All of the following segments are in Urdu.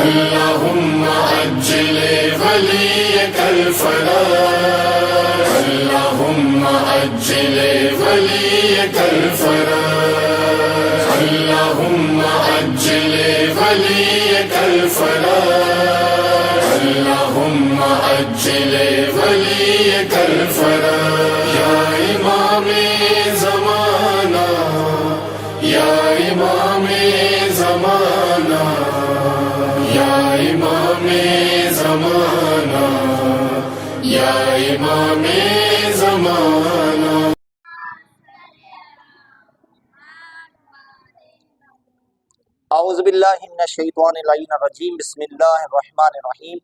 اللهم أجل وليك الفرج، اللهم أجل وليك الفرج، اللهم أجل وليك الفرج، اللهم أجل وليك الفرج. يا إمام زمانہ، يا إمام زمانہ، يا إمام زمانہ، يا إمام زمانہ. اعوذ باللہ من الشیطان اللعین الرجیم. بسم اللہ الرحمن الرحیم.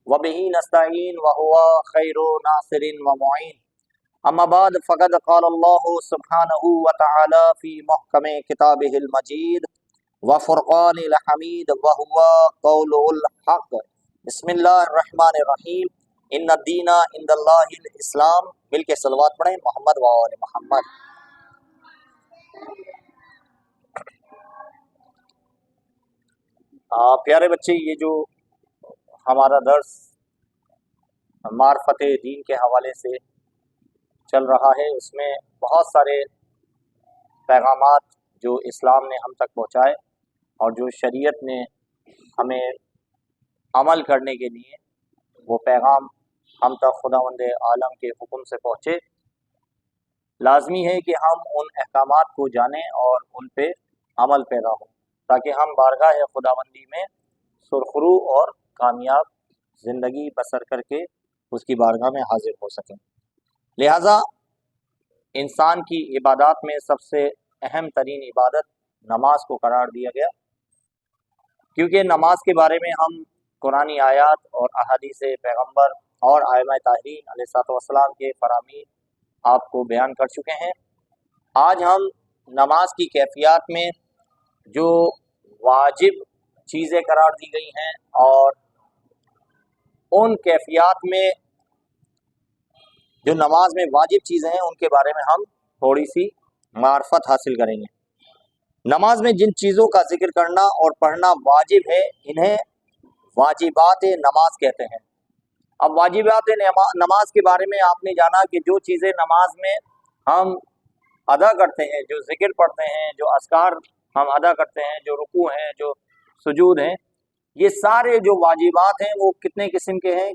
وبہ نستعین وہو خیر ناصر ومعین. اما بعد فقد قال اللہ سبحانہ وتعالی فی محکم کتابہ المجید وفرقان الحمید وہو قول الحق. بسم اللہ الرحمن الرحیم. ان الدین عند اللہ الاسلام. مل کے صلوات پڑھیں محمد و آل محمد. پیارے بچے، یہ جو ہمارا درس معرفت دین کے حوالے سے چل رہا ہے، اس میں بہت سارے پیغامات جو اسلام نے ہم تک پہنچائے اور جو شریعت نے ہمیں عمل کرنے کے لیے وہ پیغام ہم تک خداوند عالم کے حکم سے پہنچے. لازمی ہے کہ ہم ان احکامات کو جانیں اور ان پہ عمل پیدا ہو، تاکہ ہم بارگاہ خداوندی میں سرخرو اور کامیاب زندگی بسر کر کے اس کی بارگاہ میں حاضر ہو سکیں. لہٰذا انسان کی عبادات میں سب سے اہم ترین عبادت نماز کو قرار دیا گیا، کیونکہ نماز کے بارے میں ہم قرآنی آیات اور احادیث پیغمبر اور ائمہ طاہرین علیہ السلام کے فرامین آپ کو بیان کر چکے ہیں. آج ہم نماز کی کیفیات میں جو واجب چیزیں قرار دی گئی ہیں اور ان کیفیات میں جو نماز میں واجب چیزیں ہیں ان کے بارے میں ہم تھوڑی سی معرفت حاصل کریں گے. نماز میں جن چیزوں کا ذکر کرنا اور پڑھنا واجب ہے انہیں واجبات نماز کہتے ہیں. اب واجبات نماز کے بارے میں آپ نے جانا کہ جو چیزیں نماز میں ہم ادا کرتے ہیں، جو ذکر پڑھتے ہیں، جو اذکار ہم ادا کرتے ہیں، جو رکوع ہیں، جو سجود ہیں، یہ سارے جو واجبات ہیں وہ کتنے قسم کے ہیں؟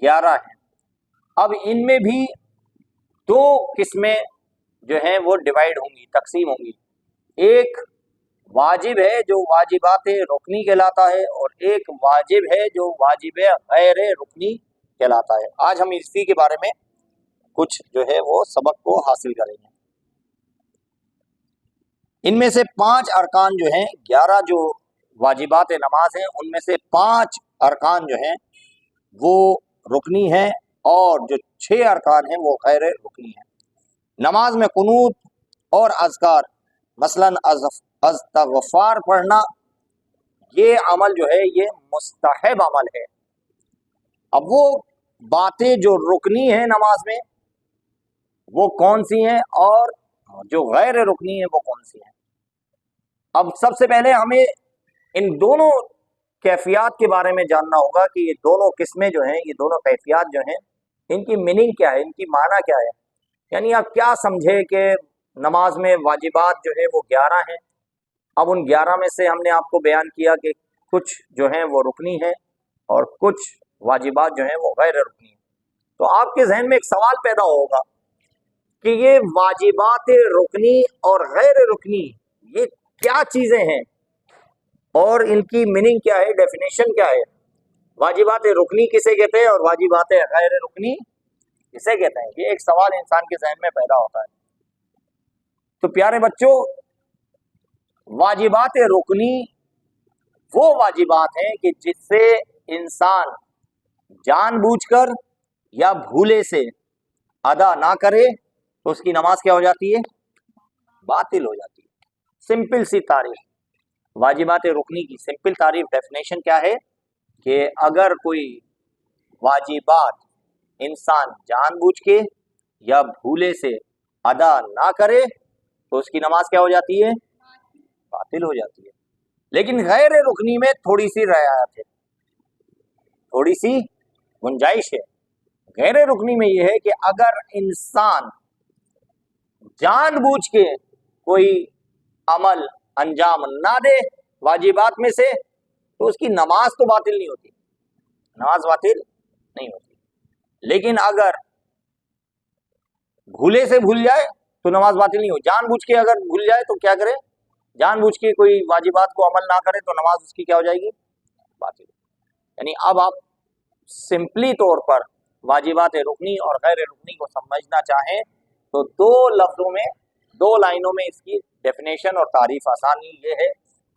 11 ہیں. اب ان میں بھی 2 قسمیں جو ہیں وہ ڈیوائیڈ ہوں گی، تقسیم ہوں گی. ایک واجب ہے جو واجبات رکنی کہلاتا ہے، اور ایک واجب ہے جو واجب غیر رکنی کہلاتا ہے. آج ہم اسی کے بارے میں کچھ جو ہے وہ سبق کو حاصل کریں گے. ان میں سے 5 ارکان جو ہیں، 11 جو واجبات نماز ہیں ان میں سے 5 ارکان جو ہیں وہ رکنی ہیں اور جو 6 ارکان ہیں وہ غیر رکنی ہیں. نماز میں قنوت اور اذکار، مثلا استغفار پڑھنا، یہ عمل جو ہے یہ مستحب عمل ہے. اب وہ باتیں جو رکنی ہیں نماز میں وہ کون سی ہیں اور جو غیر رکنی ہیں وہ کون سی ہیں؟ اب سب سے پہلے ہمیں ان دونوں کیفیات کے بارے میں جاننا ہوگا کہ یہ دونوں قسمیں جو ہیں، یہ دونوں کیفیات جو ہیں، ان کی میننگ کیا ہے، ان کی معنی کیا ہے. یعنی آپ کیا سمجھے کہ نماز میں واجبات جو ہے وہ 11 ہیں. اب ان 11 میں سے ہم نے آپ کو بیان کیا کہ کچھ جو ہیں وہ رکنی ہیں اور کچھ واجبات جو ہیں وہ غیر رکنی ہیں. تو آپ کے ذہن میں ایک سوال پیدا ہوگا کہ یہ واجبات رکنی اور غیر رکنی یہ کیا چیزیں ہیں اور ان کی میننگ کیا ہے، ڈیفینیشن کیا ہے؟ واجبات رکنی کسے کہتے ہیں اور واجبات غیر رکنی کسے کہتے ہیں؟ یہ ایک سوال انسان کے ذہن میں پیدا ہوتا ہے. تو پیارے بچوں، واجبات رکنی وہ واجبات ہیں کہ جس سے انسان جان بوجھ کر یا بھولے سے ادا نہ کرے تو اس کی نماز کیا ہو جاتی ہے؟ باطل ہو جاتی ہے. سمپل سی تعریف واجبات رکنی کی، سمپل تعریف ڈیفینیشن کیا ہے کہ اگر کوئی واجبات انسان جان بوجھ کے یا بھولے سے ادا نہ کرے تو اس کی نماز کیا ہو جاتی ہے؟ باطل ہو جاتی ہے. لیکن غیر رکنی میں تھوڑی سی رعایت ہے، تھوڑی سی گنجائش ہے۔ غیر رکنی میں یہ ہے کہ اگر انسان جان بوجھ کے کوئی عمل انجام نہ دے واجبات میں سے، تو اس کی نماز تو باطل نہیں ہوتی، نماز باطل نہیں ہوتی۔ لیکن اگر بھولے سے بھول جائے تو نماز باطل نہیں ہو۔ جان بوجھ کے اگر بھول جائے تو کیا کرے؟ جان بوجھ کے کوئی واجبات کو عمل نہ کرے تو نماز اس کی کیا ہو جائے گی؟ باطل۔ یعنی اب آپ سمپلی طور پر واجبات رکنی اور غیر رکنی کو سمجھنا چاہیں تو دو لفظوں میں، دو لائنوں میں اس کی ڈیفینیشن اور تعریف آسانی یہ ہے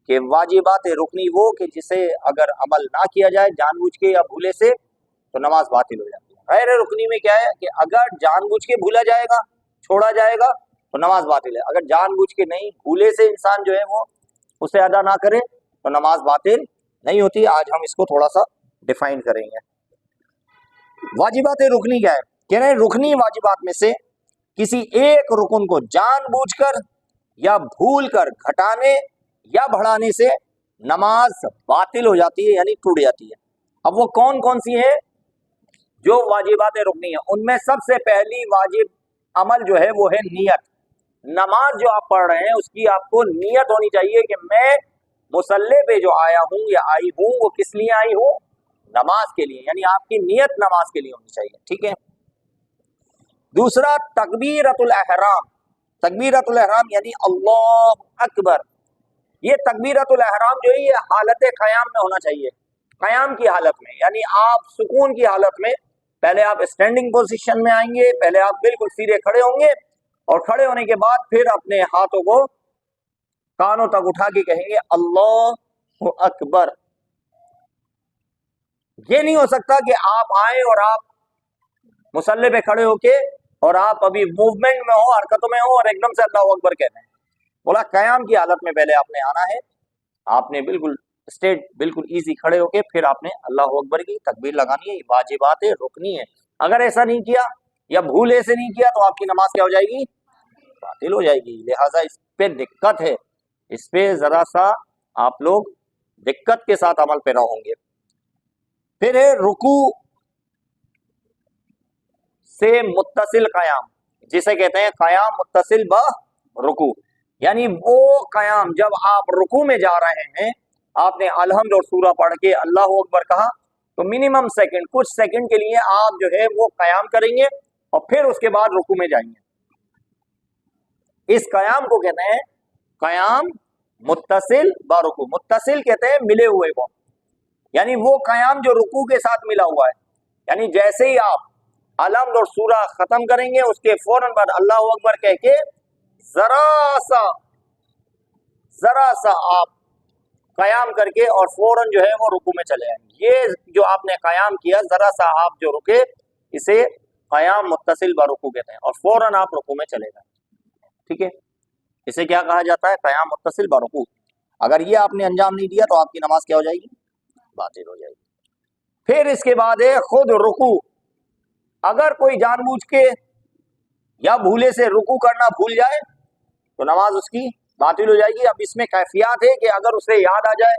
کہ واجبات رکنی وہ کہ جسے اگر عمل نہ کیا جائے جان بوجھ کے یا بھولے سے تو نماز باطل ہو جاتی ہے۔ غیر رکنی میں کیا ہے کہ اگر جان بوجھ کے بھولا جائے گا، چھوڑا جائے گا تو نماز باطل ہے، اگر جان بوجھ کے نہیں، بھولے سے انسان جو ہے وہ اسے ادا نہ کرے تو نماز باطل نہیں ہوتی۔ آج ہم اس کو تھوڑا سا ڈیفائن کریں گے۔ واجبات رکنی کیا ہے؟ کہہ رہے ہیں رکنی واجبات میں سے کسی ایک رکن کو جان بوجھ کر یا بھول کر گھٹانے یا بڑھانے سے نماز باطل ہو جاتی ہے، یعنی ٹوٹ جاتی ہے۔ اب وہ کون کون سی ہیں جو واجبات رکنی ہیں؟ ان میں سب سے پہلی واجب عمل جو ہے وہ ہے نیت۔ نماز جو آپ پڑھ رہے ہیں اس کی آپ کو نیت ہونی چاہیے کہ میں مصلی پہ جو آیا ہوں یا آئی ہوں وہ کس لیے آئی ہوں؟ نماز کے لیے، یعنی آپ کی نیت نماز کے لیے ہونی چاہیے، ٹھیک ہے۔ دوسرا تکبیرۃ الاحرام۔ تکبیرۃ الاحرام یعنی اللہ اکبر، یہ تکبیرۃ الاحرام جو ہے یہ حالت قیام میں ہونا چاہیے، قیام کی حالت میں، یعنی آپ سکون کی حالت میں، پہلے آپ اسٹینڈنگ پوزیشن میں آئیں گے، پہلے آپ بالکل سیدھے کھڑے ہوں گے اور کھڑے ہونے کے بعد پھر اپنے ہاتھوں کو کانوں تک اٹھا کے کہیں گے اللہ اکبر۔ یہ نہیں ہو سکتا کہ آپ آئیں اور آپ مصلی پہ کھڑے ہو کے اور آپ ابھی موومنٹ میں ہو، حرکتوں میں ہو اور ایک دم سے اللہ اکبر کہتے ہیں۔ بولا قیام کی حالت میں پہلے آپ نے آنا ہے، آپ نے بالکل اسٹیٹ، بالکل ایزی کھڑے ہو کے پھر آپ نے اللہ اکبر کی تکبیر لگانی ہے۔ یہ واجبات رکنی ہے، اگر ایسا نہیں کیا یا بھولے سے نہیں کیا تو آپ کی نماز کیا ہو جائے گی؟ باطل ہو جائے گی۔ لہٰذا اس پہ دقت ہے، اس پہ ذرا سا آپ لوگ دقت کے ساتھ عمل پیرا ہوں گے۔ پھر ہے رکوع سے متصل قیام، جسے کہتے ہیں قیام متصل با رکوع، یعنی وہ قیام جب آپ رکوع میں جا رہے ہیں، آپ نے الحمد اور سورہ پڑھ کے اللہ اکبر کہا تو منیمم سیکنڈ، کچھ سیکنڈ کے لیے آپ جو ہے وہ قیام کریں گے اور پھر اس کے بعد رکوع میں جائیں گے۔ اس قیام کو کہتے ہیں قیام متصل با رکوع۔ متصل کہتے ہیں ملے ہوئے کو، یعنی وہ قیام جو رکوع کے ساتھ ملا ہوا ہے، یعنی جیسے ہی آپ الحمد اور سورہ ختم کریں گے اس کے فوراً بعد اللہ اکبر کہہ کے ذرا سا آپ قیام کر کے اور فوراً جو ہے وہ رکوع میں چلے جائیں۔ یہ جو آپ نے قیام کیا، ذرا سا آپ جو رکے، اسے قیام متصل با رکوع کہتے ہیں، اور فوراً آپ رکوع میں چلے گئے، ٹھیک ہے۔ اسے کیا کہا جاتا ہے؟ قیام متصل با رکوع۔ اگر یہ آپ نے انجام نہیں دیا تو آپ کی نماز کیا ہو جائے گی؟ باطل ہو جائے گی۔ پھر اس کے بعد ہے خود رکوع۔ اگر کوئی جان بوجھ کے یا بھولے سے رکوع کرنا بھول جائے تو نماز اس کی باطل ہو جائے گی۔ اب اس میں کیفیات ہے کہ اگر اسے یاد آ جائے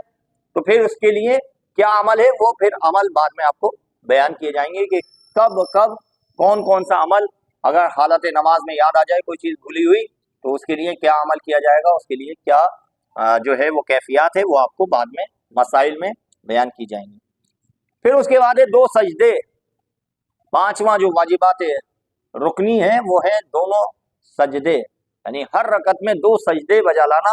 تو پھر اس کے لیے کیا عمل ہے، وہ پھر عمل بعد میں آپ کو بیان کیے جائیں گے کہ کب کون سا عمل اگر حالت نماز میں یاد آ جائے، کوئی چیز بھولی ہوئی تو اس کے لیے کیا عمل کیا جائے گا، اس کے لیے کیا جو ہے وہ کیفیات ہے وہ آپ کو بعد میں مسائل میں بیان کی جائیں گی۔ پھر اس کے بعد ہے 2 سجدے۔ پانچواں جو واجبات رکنی ہیں وہ ہے دونوں سجدے، یعنی ہر رکعت میں 2 سجدے بجا لانا،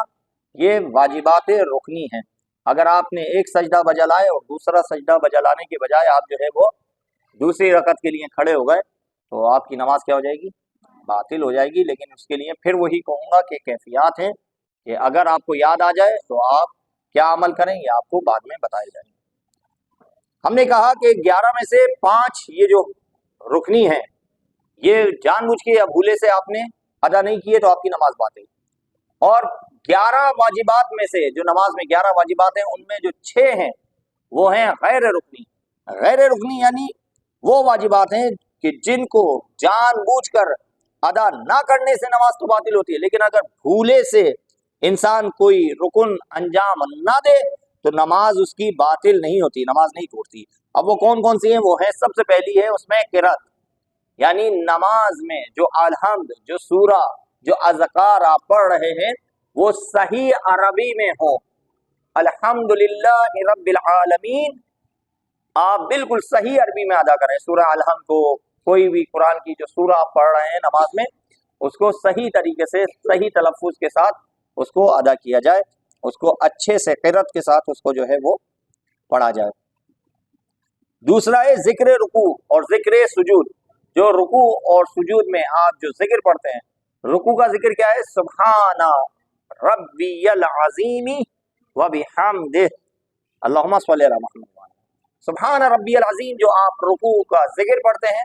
یہ واجبات رکنی ہیں۔ اگر آپ نے ایک سجدہ بجا لائے اور دوسرا سجدہ بجا لانے کے بجائے آپ جو ہے وہ دوسری رکعت کے لیے کھڑے ہو گئے تو آپ کی نماز کیا ہو جائے گی؟ باطل ہو جائے گی۔ لیکن اس کے لیے پھر وہی کہوں گا کہ کیفیات ہیں کہ اگر آپ کو یاد آ جائے تو آپ کیا عمل کریں یہ آپ کو بعد میں بتائے جائیں گے۔ ہم نے کہا کہ 11 میں سے 5 یہ جو رکنی ہیں یہ جان بوجھ کے یا بھولے سے آپ نے ادا نہیں کیے تو آپ کی نماز باطل۔ اور 11 واجبات میں سے جو نماز میں 11 واجبات ہیں ان میں جو 6 ہیں وہ ہیں غیر رکنی۔ غیر رکنی یعنی وہ واجبات ہیں کہ جن کو جان بوجھ کر ادا نہ کرنے سے نماز تو باطل ہوتی ہے، لیکن اگر بھولے سے انسان کوئی رکن انجام نہ دے تو نماز اس کی باطل نہیں ہوتی، نماز نہیں ٹوٹتی۔ اب وہ کون کون سی ہیں؟ وہ ہے سب سے پہلی ہے اس میں قرات، یعنی نماز میں جو الحمد، جو سورہ، جو اذکار آپ پڑھ رہے ہیں وہ صحیح عربی میں ہو۔ الحمدللہ رب العالمین آپ بالکل صحیح عربی میں ادا کریں سورہ الحمد کو، کوئی بھی قرآن کی جو سورہ آپ پڑھ رہے ہیں نماز میں اس کو صحیح طریقے سے صحیح تلفظ کے ساتھ اس کو ادا کیا جائے، اس کو اچھے سے قرات کے ساتھ اس کو جو ہے وہ پڑھا جائے۔ دوسرا ہے ذکر رکوع اور ذکر سجود۔ جو رکوع اور سجود میں آپ جو ذکر پڑھتے ہیں، رکوع کا ذکر کیا ہے؟ سبحان ربی العظیم وبحمدہ اللہم صلی علی محمد۔ سبحان ربی العظیم جو آپ رکوع کا ذکر پڑھتے ہیں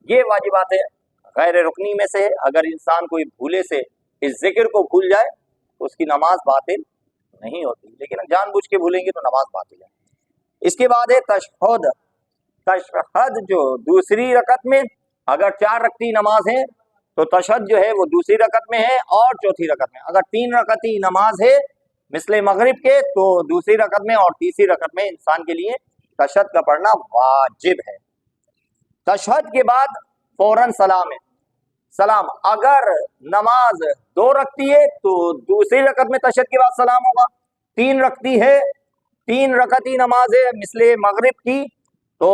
یہ واجبات غیر رکنی میں سے ہے۔ اگر انسان کوئی بھولے سے اس ذکر کو بھول جائے تو اس کی نماز باطل نہیں ہوتی، لیکن جان بوجھ کے بھولیں گے تو نماز باطل ہے۔ اس کے بعد ہے تشہد۔ تشہد جو دوسری رکعت میں، اگر 4 رکعتی نماز ہے تو تشہد جو ہے وہ دوسری رکعت میں ہے اور چوتھی رکعت میں۔ اگر 3 رکعتی نماز ہے مثل مغرب کے تو دوسری رکعت میں اور تیسری رکعت میں انسان کے لیے تشہد کا پڑھنا واجب ہے۔ تشہد کے بعد فوراً سلام ہے، سلام۔ اگر نماز 2 رکعتی ہے تو دوسری رکعت میں تشہد کے بعد سلام ہوگا۔ 3 رکعتی ہے، 3 رکعتی نماز ہے مثل مغرب کی تو